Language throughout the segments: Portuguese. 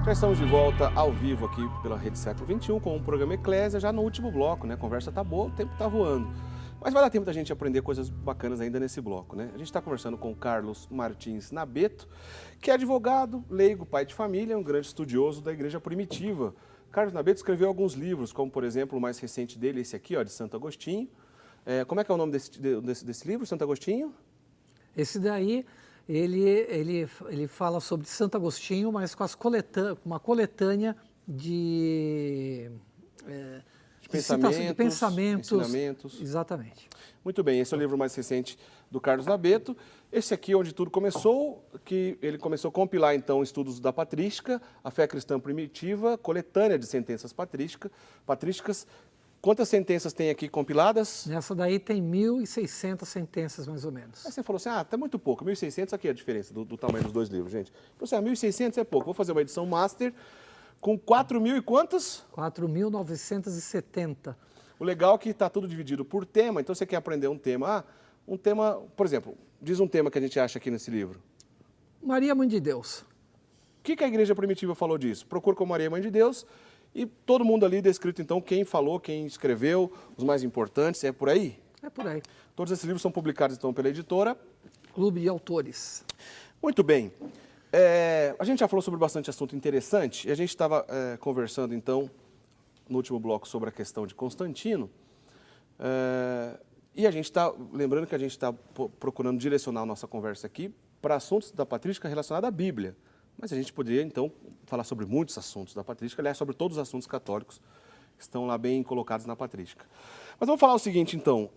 Já estamos de volta ao vivo aqui pela Rede Século XXI com o programa Eclésia, já no último bloco, né? A conversa tá boa, o tempo tá voando. Mas vai dar tempo da gente aprender coisas bacanas ainda nesse bloco, né? A gente está conversando com o Carlos Martins Nabeto, que é advogado, leigo, pai de família, um grande estudioso da Igreja Primitiva. Carlos Nabeto escreveu alguns livros, como por exemplo o mais recente dele, esse aqui, ó, de Santo Agostinho. Como é que é o nome desse livro, Santo Agostinho? Esse daí, ele fala sobre Santo Agostinho, mas com uma coletânea de pensamentos, ensinamentos. Exatamente. Muito bem, esse é o livro mais recente do Carlos Nabeto. Esse aqui é onde tudo começou, que ele começou a compilar então estudos da patrística, a fé cristã primitiva, coletânea de sentenças patrísticas. Quantas sentenças tem aqui compiladas? Nessa daí tem 1.600 sentenças, mais ou menos. Aí você falou assim, tá muito pouco, 1.600, aqui é a diferença do tamanho dos dois livros, gente. Você, 1.600 é pouco, vou fazer uma edição master com 4.000 e quantas? 4.970. O legal é que está tudo dividido por tema, então você quer aprender um tema, por exemplo, diz um tema que a gente acha aqui nesse livro. Maria, Mãe de Deus. O que a Igreja Primitiva falou disso? Procura com Maria, Mãe de Deus, e todo mundo ali descrito, então, quem falou, quem escreveu, os mais importantes, é por aí? É por aí. Todos esses livros são publicados, então, pela editora Clube de Autores. Muito bem. A gente já falou sobre bastante assunto interessante, e a gente estava conversando, então, no último bloco sobre a questão de Constantino, e a gente está, lembrando que a gente está procurando direcionar a nossa conversa aqui para assuntos da patrística relacionados à Bíblia. Mas a gente poderia, então, falar sobre muitos assuntos da patrística, aliás, sobre todos os assuntos católicos que estão lá bem colocados na patrística. Mas vamos falar o seguinte, então,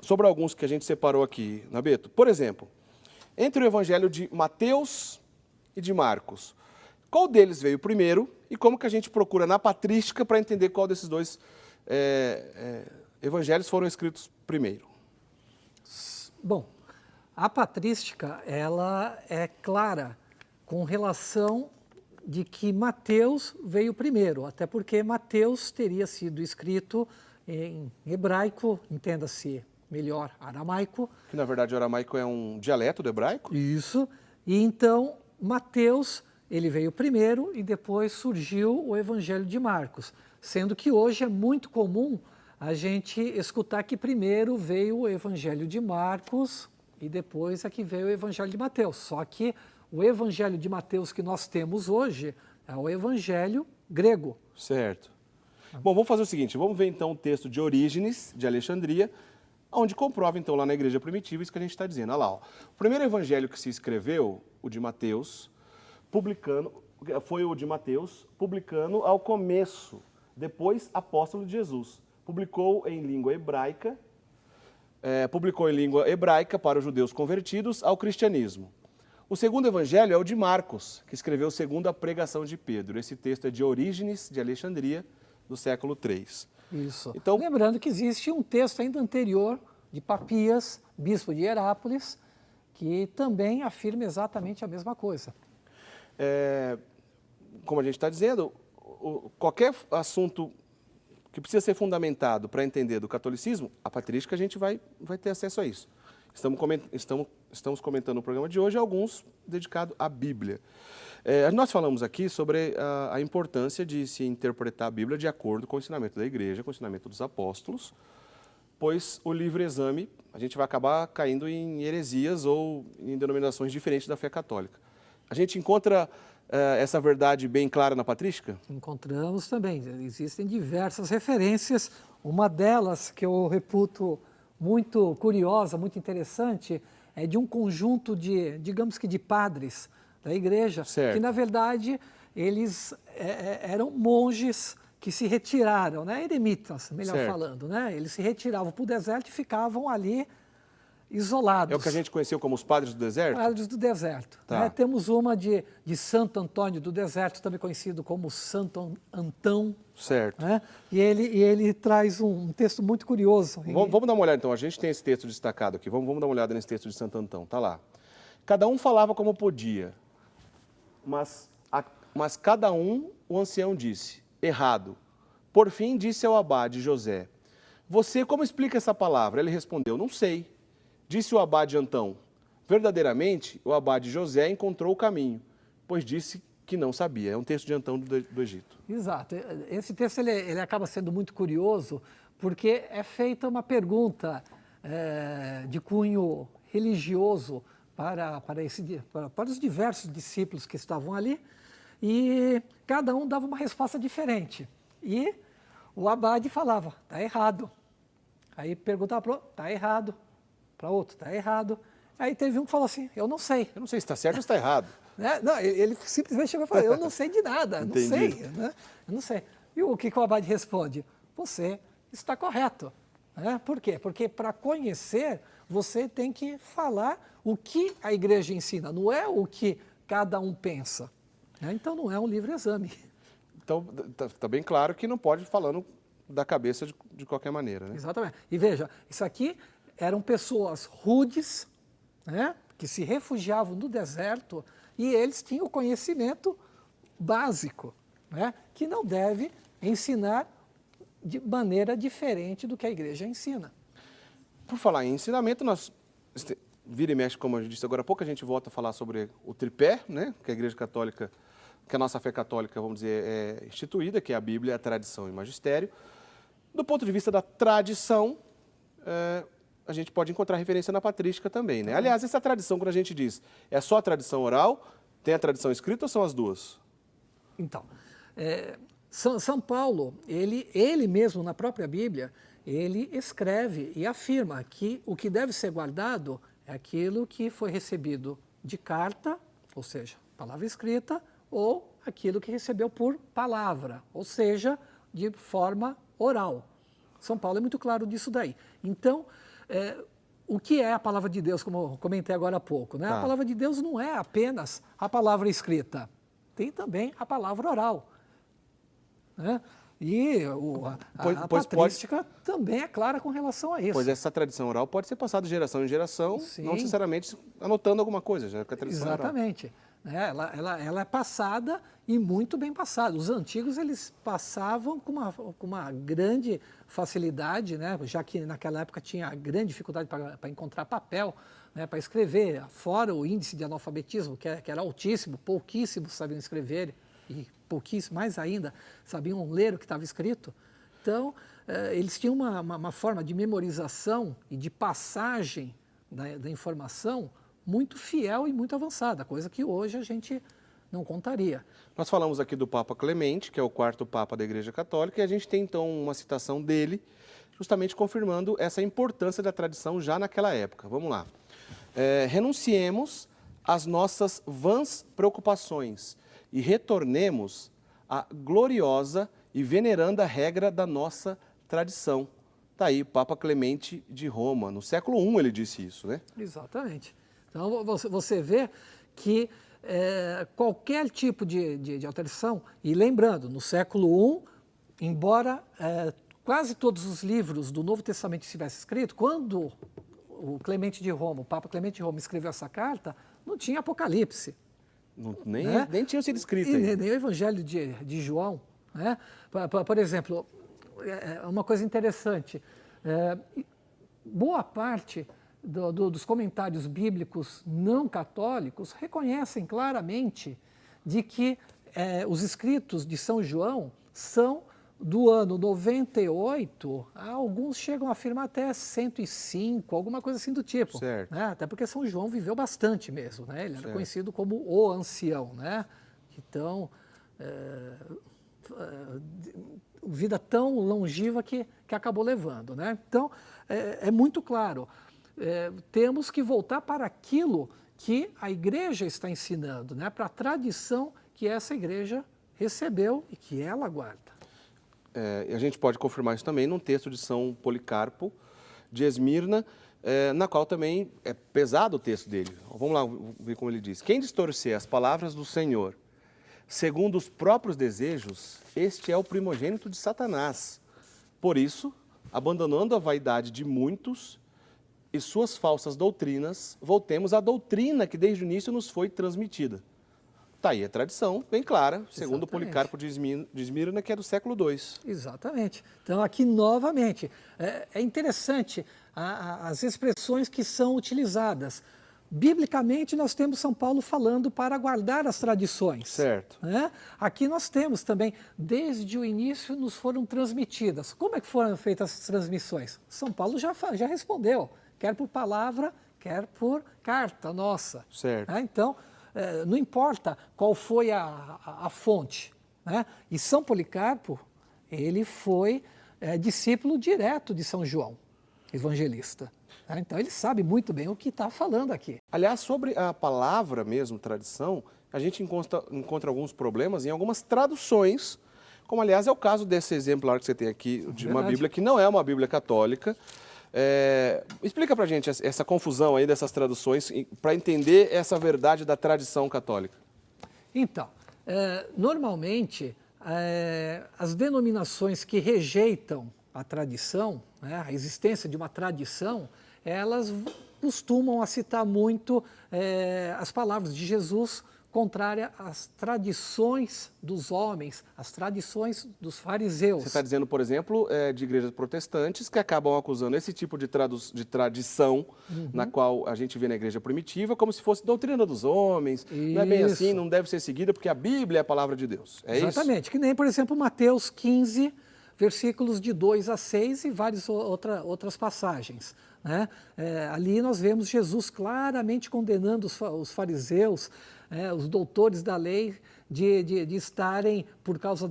sobre alguns que a gente separou aqui, Nabeto. Por exemplo, entre o evangelho de Mateus e de Marcos, qual deles veio primeiro e como que a gente procura na patrística para entender qual desses dois evangelhos foram escritos primeiro? Bom, a patrística, ela é clara com relação de que Mateus veio primeiro, até porque Mateus teria sido escrito em hebraico, entenda-se melhor, aramaico. Que na verdade o aramaico é um dialeto do hebraico? Isso, e então Mateus, ele veio primeiro e depois surgiu o Evangelho de Marcos, sendo que hoje é muito comum a gente escutar que primeiro veio o Evangelho de Marcos e depois é que veio o Evangelho de Mateus, só que o Evangelho de Mateus que nós temos hoje é o Evangelho grego. Certo. Bom, vamos fazer o seguinte, vamos ver então o texto de Orígenes, de Alexandria, onde comprova então lá na Igreja Primitiva isso que a gente está dizendo. Olha lá, ó. O primeiro evangelho que se escreveu, o de Mateus, foi o de Mateus, publicano ao começo, depois apóstolo de Jesus. Publicou em língua hebraica para os judeus convertidos ao cristianismo. O segundo evangelho é o de Marcos, que escreveu segundo a pregação de Pedro. Esse texto é de Orígenes, de Alexandria, do século III. Isso. Então, lembrando que existe um texto ainda anterior de Papias, bispo de Herápolis, que também afirma exatamente a mesma coisa. Como a gente está dizendo, qualquer assunto que precisa ser fundamentado para entender do catolicismo, a patrística a gente vai ter acesso a isso. Estamos comentando no programa de hoje alguns dedicados à Bíblia. Nós falamos aqui sobre a importância de se interpretar a Bíblia de acordo com o ensinamento da Igreja, com o ensinamento dos apóstolos, pois o livre exame, a gente vai acabar caindo em heresias ou em denominações diferentes da fé católica. A gente encontra essa verdade bem clara na patrística? Encontramos também. Existem diversas referências. Uma delas, que eu reputo muito curiosa, muito interessante, é de um conjunto de, digamos que de padres da igreja, certo, que na verdade eles eram monges que se retiraram, né? Eremitas, melhor certo, falando, né? Eles se retiravam para o deserto e ficavam ali isolados. É o que a gente conheceu como os padres do deserto? Padres do deserto. Tá. Né? Temos uma de Santo Antônio do Deserto, também conhecido como Santo Antão. Certo. Né? E ele traz um texto muito curioso. Vamos dar uma olhada então, a gente tem esse texto destacado aqui, vamos dar uma olhada nesse texto de Santo Antão, tá lá. Cada um falava como podia, mas cada um, o ancião disse, errado. Por fim disse ao abade José, você como explica essa palavra? Ele respondeu, não sei. Disse o abade Antão, verdadeiramente o abade José encontrou o caminho, pois disse que não sabia. É um texto de Antão do Egito. Exato. Esse texto ele acaba sendo muito curioso, porque é feita uma pergunta de cunho religioso para os diversos discípulos que estavam ali, e cada um dava uma resposta diferente. E o abade falava, está errado. Aí perguntava para o outro, está errado. Para outro, está errado. Aí teve um que falou assim, eu não sei. Eu não sei se está certo ou se está errado. Não, ele simplesmente chegou e falou, eu não sei de nada, não sei. Né? Eu não sei. E o que o abade responde? Você está correto. Por quê? Porque para conhecer, você tem que falar o que a igreja ensina, não é o que cada um pensa. Então não é um livre exame. Então está bem claro que não pode ir falando da cabeça de qualquer maneira. Né? Exatamente. E veja, isso aqui eram pessoas rudes, que se refugiavam no deserto, e eles tinham o conhecimento básico, que não deve ensinar de maneira diferente do que a igreja ensina. Por falar em ensinamento, nós vira e mexe, como eu disse agora há pouco, a gente volta a falar sobre o tripé, né, que a Igreja Católica, que a nossa fé católica, vamos dizer, é instituída, que é a Bíblia, a tradição e o magistério. Do ponto de vista da tradição, a gente pode encontrar referência na patrística também, né? Aliás, essa tradição, quando a gente diz, é só a tradição oral, tem a tradição escrita ou são as duas? Então, São Paulo, ele mesmo na própria Bíblia, ele escreve e afirma que o que deve ser guardado é aquilo que foi recebido de carta, ou seja, palavra escrita, ou aquilo que recebeu por palavra, ou seja, de forma oral. São Paulo é muito claro disso daí. Então, o que é a palavra de Deus, como eu comentei agora há pouco, né? A palavra de Deus não é apenas a palavra escrita, tem também a palavra oral. E a patrística também é clara com relação a isso. Pois essa tradição oral pode ser passada de geração em geração, sim, não necessariamente anotando alguma coisa, já que a tradição exatamente. Ela é passada e muito bem passada. Os antigos eles passavam com uma grande facilidade, já que naquela época tinha grande dificuldade para encontrar papel, para escrever, fora o índice de analfabetismo, que era altíssimo, pouquíssimos sabiam escrever, e pouquíssimos, mais ainda, sabiam ler o que estava escrito. Então, eles tinham uma forma de memorização e de passagem da informação muito fiel e muito avançada, coisa que hoje a gente não contaria. Nós falamos aqui do Papa Clemente, que é o quarto Papa da Igreja Católica, e a gente tem então uma citação dele, justamente confirmando essa importância da tradição já naquela época. Vamos lá. Renunciemos às nossas vãs preocupações e retornemos à gloriosa e veneranda regra da nossa tradição. Está aí, Papa Clemente de Roma. No século I ele disse isso, né? Exatamente. Então, você vê que qualquer tipo de alteração, e lembrando, no século I, embora quase todos os livros do Novo Testamento estivessem escritos, quando o Clemente de Roma, o Papa Clemente de Roma escreveu essa carta, não tinha Apocalipse. Nem tinha sido escrito. Nem o Evangelho de João. Por exemplo, uma coisa interessante, boa parte dos comentários bíblicos não católicos reconhecem claramente de que os escritos de São João são do ano 98, alguns chegam a afirmar até 105, alguma coisa assim do tipo. Certo. Até porque São João viveu bastante mesmo, ele era conhecido como o ancião. Então, vida tão longeva que acabou levando. Então, é muito claro, temos que voltar para aquilo que a igreja está ensinando, para a tradição que essa igreja recebeu e que ela guarda. A gente pode confirmar isso também num texto de São Policarpo de Esmirna, na qual também é pesado o texto dele. Vamos lá ver como ele diz. Quem distorcer as palavras do Senhor segundo os próprios desejos, este é o primogênito de Satanás. Por isso, abandonando a vaidade de muitos e suas falsas doutrinas, voltemos à doutrina que desde o início nos foi transmitida. Está aí a tradição, bem clara, segundo Policarpo de Esmirna, que é do século II. Exatamente. Então, aqui, novamente, é interessante as expressões que são utilizadas. biblicamente nós temos São Paulo falando para guardar as tradições. Certo. Né? Aqui nós temos também, desde o início nos foram transmitidas. Como é que foram feitas as transmissões? São Paulo já respondeu, quer por palavra, quer por carta nossa. Certo. Né? Então, não importa qual foi a fonte. Né? E São Policarpo, ele foi discípulo direto de São João, evangelista. Então ele sabe muito bem o que está falando aqui. Aliás, sobre a palavra mesmo, tradição, a gente encontra alguns problemas em algumas traduções, como aliás é o caso desse exemplar que você tem aqui, de uma Bíblia que não é uma Bíblia católica. Explica pra gente essa confusão aí dessas traduções, para entender essa verdade da tradição católica. Então, normalmente, as denominações que rejeitam a tradição, né, a existência de uma tradição, elas costumam a citar muito as palavras de Jesus contrária às tradições dos homens, às tradições dos fariseus. Você está dizendo, por exemplo, de igrejas protestantes que acabam acusando esse tipo de tradição, na qual a gente vê na igreja primitiva, como se fosse doutrina dos homens, não é bem assim, não deve ser seguida, porque a Bíblia é a palavra de Deus. É Exatamente, isso? Que nem, por exemplo, Mateus 15, versículos de 2 a 6 e várias outras passagens. Né? Ali nós vemos Jesus claramente condenando os fariseus, os doutores da lei, de estarem, por causa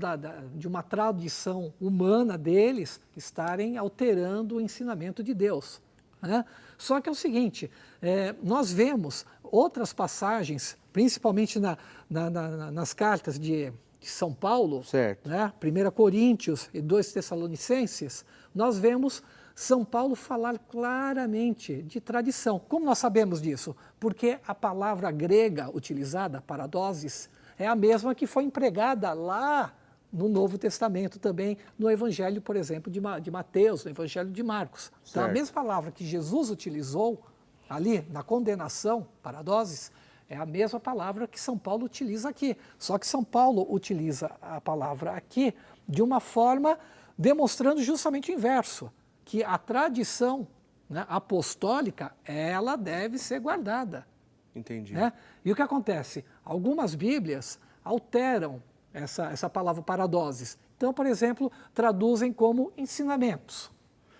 de uma tradição humana deles, estarem alterando o ensinamento de Deus. Né? Só que é o seguinte, nós vemos outras passagens, principalmente nas cartas de São Paulo, né? 1 Coríntios e 2 Tessalonicenses, nós vemos São Paulo falar claramente de tradição. Como nós sabemos disso? Porque a palavra grega utilizada, paradoses, é a mesma que foi empregada lá no Novo Testamento também, no Evangelho, por exemplo, de Mateus, no Evangelho de Marcos. Então, a mesma palavra que Jesus utilizou ali na condenação, paradoses, é a mesma palavra que São Paulo utiliza aqui. Só que São Paulo utiliza a palavra aqui de uma forma demonstrando justamente o inverso, que a tradição, né, apostólica, ela deve ser guardada. Entendi. Né? E o que acontece? Algumas Bíblias alteram essa palavra paradoses. Então, por exemplo, traduzem como ensinamentos.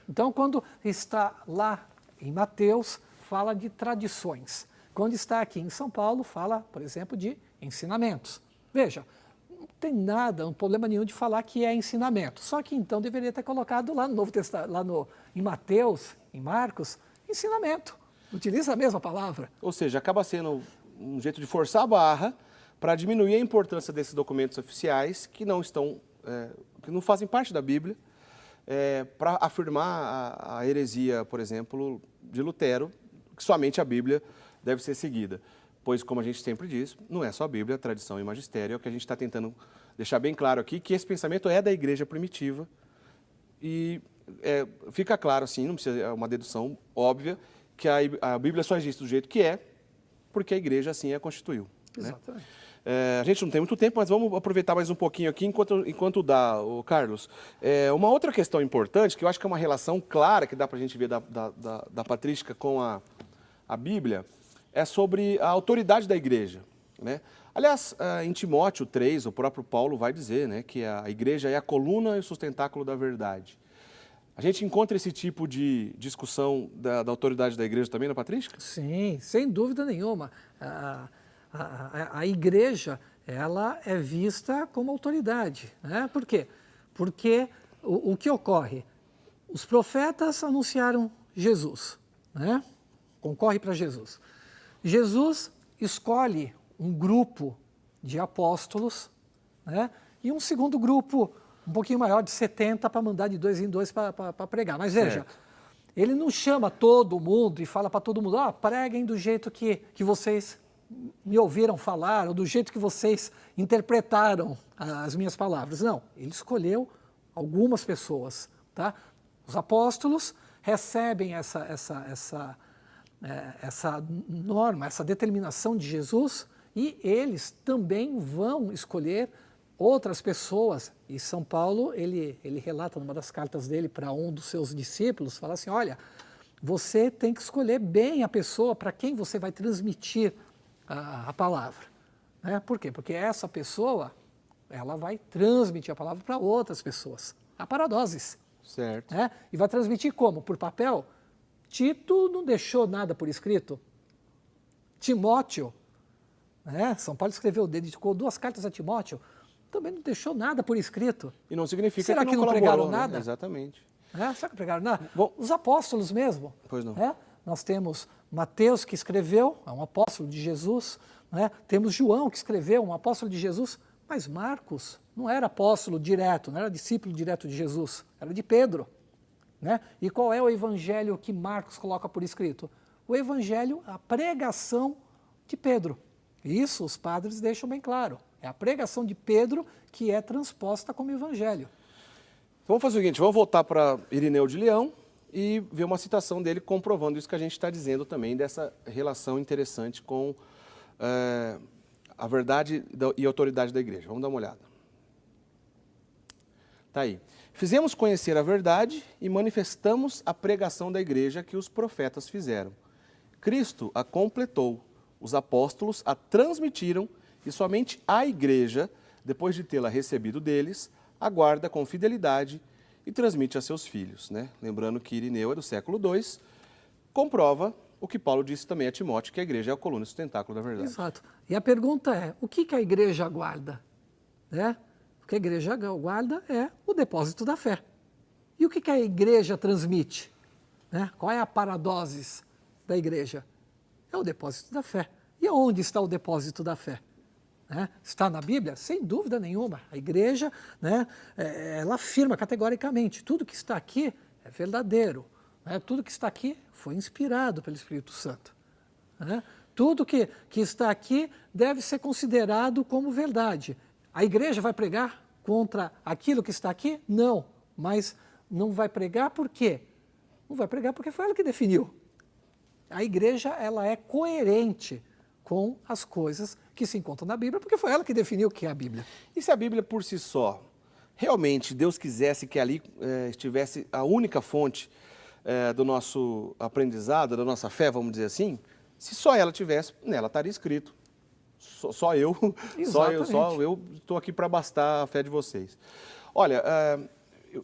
Então, quando está lá em Mateus, fala de tradições. Quando está aqui em São Paulo, fala, por exemplo, de ensinamentos. Veja, não tem nada, não problema nenhum de falar que é ensinamento. Só que então deveria ter colocado lá no Novo Testamento, em Mateus, em Marcos, ensinamento. Utiliza a mesma palavra. Ou seja, acaba sendo um jeito de forçar a barra para diminuir a importância desses documentos oficiais que não estão, que não fazem parte da Bíblia, para afirmar a heresia, por exemplo, de Lutero, que somente a Bíblia deve ser seguida. Pois, como a gente sempre diz, não é só a Bíblia, a tradição e magistério, é o que a gente está tentando deixar bem claro aqui, que esse pensamento é da igreja primitiva e fica claro, assim, não precisa, é uma dedução óbvia, que a Bíblia só existe do jeito que é, porque a igreja assim a constituiu. Exatamente. Né? A gente não tem muito tempo, mas vamos aproveitar mais um pouquinho aqui enquanto dá, Carlos. Uma outra questão importante, que eu acho que é uma relação clara que dá para a gente ver da patrística com a Bíblia, é sobre a autoridade da igreja. Né? Aliás, em Timóteo 3, o próprio Paulo vai dizer, né, que a igreja é a coluna e o sustentáculo da verdade. A gente encontra esse tipo de discussão da autoridade da igreja também na patrística? Sim, sem dúvida nenhuma. A igreja, ela é vista como autoridade. Né? Por quê? Porque o que ocorre? Os profetas anunciaram Jesus, né? Concorre para Jesus. Jesus escolhe um grupo de apóstolos, né? E um segundo grupo um pouquinho maior, de 70, para mandar de 2 em 2 para pregar. Mas veja, ele não chama todo mundo e fala para todo mundo, preguem do jeito que vocês me ouviram falar, ou do jeito que vocês interpretaram as minhas palavras. Não, ele escolheu algumas pessoas. Tá? Os apóstolos recebem essa norma, essa determinação de Jesus, e eles também vão escolher outras pessoas. E São Paulo, ele relata numa das cartas dele para um dos seus discípulos, fala assim, olha, você tem que escolher bem a pessoa para quem você vai transmitir a palavra. Né? Por quê? Porque essa pessoa, ela vai transmitir a palavra para outras pessoas. A paradoses. Certo. Né? E vai transmitir como? Por papel? Tito não deixou nada por escrito. Timóteo, né? São Paulo dedicou 2 cartas a Timóteo, também não deixou nada por escrito. E não significa Será que não colaborou, pregaram né? nada? Exatamente. Será que não pregaram nada? Bom, os apóstolos mesmo. Pois não. Nós temos Mateus, que escreveu, é um apóstolo de Jesus. Né? Temos João, que escreveu, um apóstolo de Jesus. Mas Marcos não era apóstolo direto, não era discípulo direto de Jesus, era de Pedro. Né? E qual é o evangelho que Marcos coloca por escrito? O evangelho, a pregação de Pedro. Isso os padres deixam bem claro. É a pregação de Pedro que é transposta como evangelho. Vamos fazer o seguinte, vamos voltar para Irineu de Leão e ver uma citação dele comprovando isso que a gente está dizendo também, dessa relação interessante com a verdade e autoridade da igreja. Vamos dar uma olhada. Está aí. Fizemos conhecer a verdade e manifestamos a pregação da igreja que os profetas fizeram. Cristo a completou, os apóstolos a transmitiram e somente a igreja, depois de tê-la recebido deles, aguarda com fidelidade e transmite a seus filhos. Né? Lembrando que Irineu é do século II, comprova o que Paulo disse também a Timóteo, que a igreja é a coluna e sustentáculo da verdade. Exato. E a pergunta é, o que a igreja aguarda? Né? O que a igreja aguarda é o depósito da fé. E o que a igreja transmite? Né? Qual é a paradoses da igreja? É o depósito da fé. E onde está o depósito da fé? Né? Está na Bíblia? Sem dúvida nenhuma. A igreja, né, ela afirma categoricamente, tudo que está aqui é verdadeiro. Né? Tudo que está aqui foi inspirado pelo Espírito Santo. Né? Tudo que está aqui deve ser considerado como verdade. A igreja vai pregar contra aquilo que está aqui? Não. Mas não vai pregar por quê? Não vai pregar porque foi ela que definiu. A igreja, ela é coerente com as coisas que se encontram na Bíblia, porque foi ela que definiu o que é a Bíblia. E se a Bíblia por si só, realmente Deus quisesse que ali estivesse a única fonte do nosso aprendizado, da nossa fé, vamos dizer assim, se só ela tivesse, nela estaria escrito. Só eu estou aqui para bastar a fé de vocês. Olha,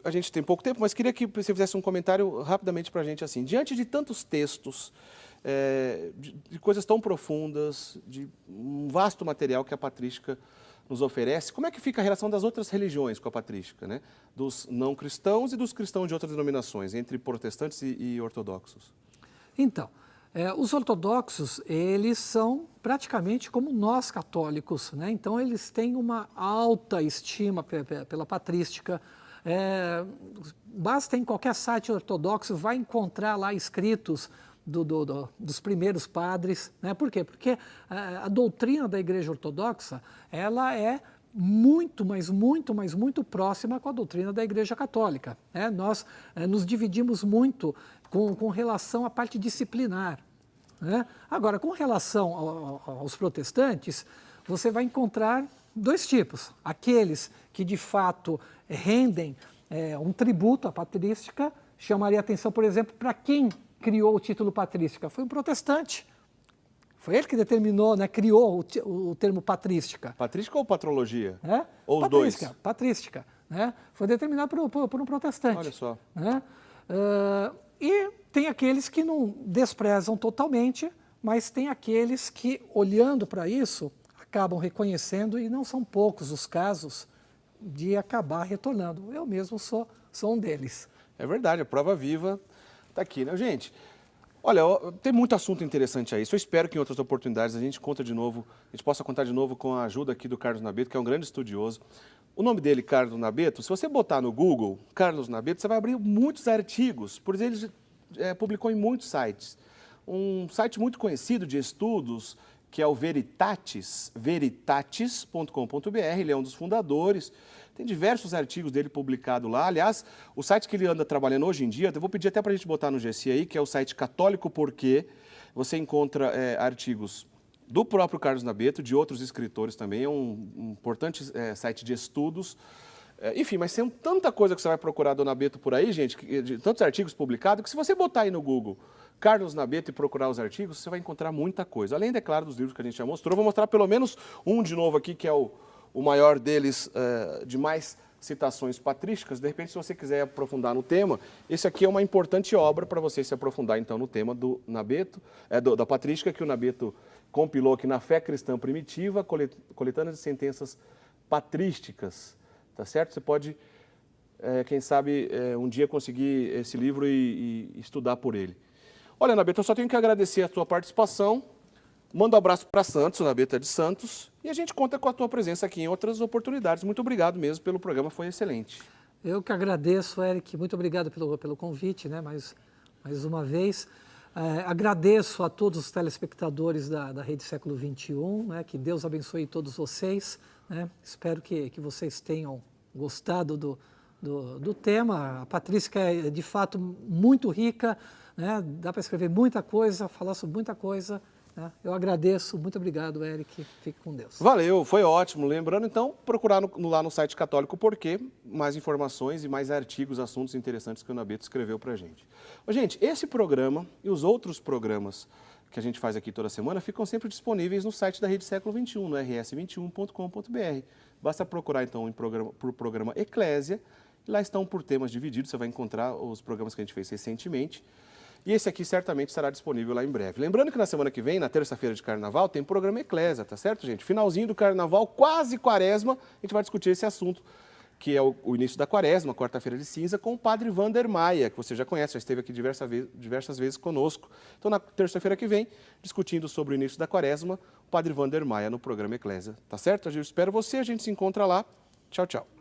a gente tem pouco tempo, mas queria que você fizesse um comentário rapidamente para a gente assim. Diante de tantos textos, de coisas tão profundas, de um vasto material que a patrística nos oferece, como é que fica a relação das outras religiões com a patrística, né? Dos não cristãos e dos cristãos de outras denominações, entre protestantes e ortodoxos? Então, os ortodoxos, eles são praticamente como nós católicos, né? Então eles têm uma alta estima pela patrística. Basta em qualquer site ortodoxo, vai encontrar lá escritos dos primeiros padres. Né? Por quê? Porque a doutrina da Igreja Ortodoxa, ela é muito próxima com a doutrina da Igreja Católica. Né? Nós nos dividimos muito com relação à parte disciplinar. Né? Agora, com relação aos protestantes, você vai encontrar 2 tipos. Aqueles que, de fato, rendem um tributo à patrística, chamaria atenção, por exemplo, para quem criou o título patrística? Foi um protestante. Foi ele que determinou, né, criou o termo patrística. Patrística ou patrologia? Ou os dois? Patrística. Né? Foi determinado por um protestante. Olha só. Né? E tem aqueles que não desprezam totalmente, mas tem aqueles que, olhando para isso, acabam reconhecendo, e não são poucos os casos de acabar retornando. Eu mesmo sou um deles. É verdade, a prova viva está aqui, né, gente? Olha, tem muito assunto interessante aí. Eu espero que em outras oportunidades a gente possa contar de novo com a ajuda aqui do Carlos Nabeto, que é um grande estudioso. O nome dele, Carlos Nabeto, se você botar no Google, Carlos Nabeto, você vai abrir muitos artigos, por ele publicou em muitos sites. Um site muito conhecido de estudos, que é o veritatis.com.br, ele é um dos fundadores. Tem diversos artigos dele publicados lá. Aliás, o site que ele anda trabalhando hoje em dia, eu vou pedir até para a gente botar no GC aí, que é o site Católico Porquê. Você encontra artigos do próprio Carlos Nabeto, de outros escritores também. É um importante site de estudos Enfim, mas tem tanta coisa que você vai procurar do Nabeto por aí, gente, de tantos artigos publicados, que se você botar aí no Google Carlos Nabeto e procurar os artigos, você vai encontrar muita coisa. Além, é claro, dos livros que a gente já mostrou, vou mostrar pelo menos um de novo aqui, que é o maior deles, de mais citações patrísticas. De repente, se você quiser aprofundar no tema, esse aqui é uma importante obra para você se aprofundar, então, no tema do Nabeto, da patrística que o Nabeto compilou aqui na Fé Cristã Primitiva, coletânea de sentenças patrísticas. Tá certo? Você pode, quem sabe, um dia conseguir esse livro e estudar por ele. Olha, Nabeto, eu só tenho que agradecer a tua participação. Manda um abraço para Santos, o Nabeto é de Santos. E a gente conta com a tua presença aqui em outras oportunidades. Muito obrigado mesmo pelo programa, foi excelente. Eu que agradeço, Eric. Muito obrigado pelo convite, né? Mais uma vez. Agradeço a todos os telespectadores da Rede Século XXI, né? Que Deus abençoe todos vocês. Né? Espero que vocês tenham gostado do tema. A patrística é, de fato, muito rica, né? Dá para escrever muita coisa, falar sobre muita coisa. Né? Eu agradeço, muito obrigado, Eric. Fique com Deus. Valeu, foi ótimo. Lembrando, então, procurar lá no site Católico Porquê mais informações e mais artigos, assuntos interessantes que o Nabeto escreveu para a gente. Gente, esse programa e os outros programas que a gente faz aqui toda semana ficam sempre disponíveis no site da Rede Século XXI, no rs21.com.br. Basta procurar, então, por programa Eclésia, e lá estão por temas divididos, você vai encontrar os programas que a gente fez recentemente. E esse aqui certamente estará disponível lá em breve. Lembrando que na semana que vem, na terça-feira de Carnaval, tem programa Eclésia, tá certo, gente? Finalzinho do Carnaval, quase Quaresma, a gente vai discutir esse assunto, que é o início da Quaresma, quarta-feira de cinza, com o padre Wander Maia, que você já conhece, já esteve aqui diversas vezes conosco. Então, na terça-feira que vem, discutindo sobre o início da Quaresma, o padre Wander Maia no programa Eclésia, tá certo? Eu espero você, a gente se encontra lá. Tchau, tchau.